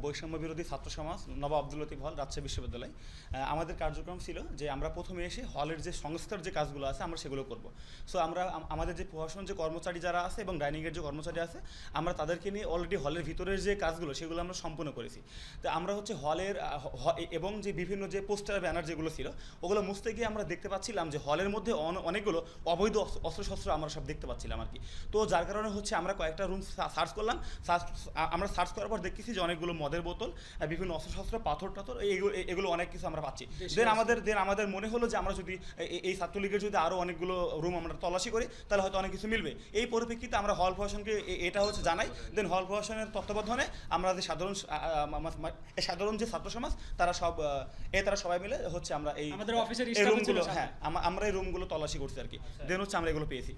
বৈষম্য বিরোধী ছাত্র সমাজ, নবাব আব্দুল লতিফ হল, রাজশাহী বিশ্ববিদ্যালয়। আমাদের কার্যক্রম ছিল যে আমরা প্রথমে এসে হলের যে সংস্কার যে কাজগুলো আছে আমরা সেগুলো করব। সো আমরা আমাদের যে প্রশাসন যে কর্মচারী যারা আছে এবং ডাইনিংয়ের যে কর্মচারী আছে আমরা তাদেরকে নিয়ে অলরেডি হলের ভিতরের যে কাজগুলো সেগুলো আমরা সম্পূর্ণ করেছি। তো আমরা হচ্ছে হলের এবং যে বিভিন্ন যে পোস্টার ব্যানার যেগুলো ছিল ওগুলো মুছতে গিয়ে আমরা দেখতে পাচ্ছিলাম যে হলের মধ্যে অনেকগুলো অবৈধ অস্ত্রশস্ত্র আমরা সব দেখতে পাচ্ছিলাম আর কি। তো যার কারণে হচ্ছে আমরা কয়েকটা রুম সার্চ করলাম। আমরা সার্চ করার পর দেখতেছি যে অনেকগুলো মদের বোতল, বিভিন্ন অস্ত্রশস্ত্র, পাথর টাথর, এগুলো অনেক কিছু আমরা পাচ্ছি। দেন আমাদের মনে হলো যে আমরা যদি এই ছাত্রলীগের যদি আরও অনেকগুলো রুম আমরা তল্লাশি করি তাহলে হয়তো অনেক কিছু মিলবে। এই পরিপ্রেক্ষিতে আমরা হল প্রশাসনকে এটা হচ্ছে জানাই। দেন হল প্রশাসনের তত্ত্বাবধানে আমরা যে সাধারণ যে ছাত্র সমাজ তারা সবাই মিলে হচ্ছে আমরা এই রুমগুলো, হ্যাঁ আমরা এই রুমগুলো তল্লাশি করছি আর কি। দেন হচ্ছে আমরা এগুলো পেয়েছি।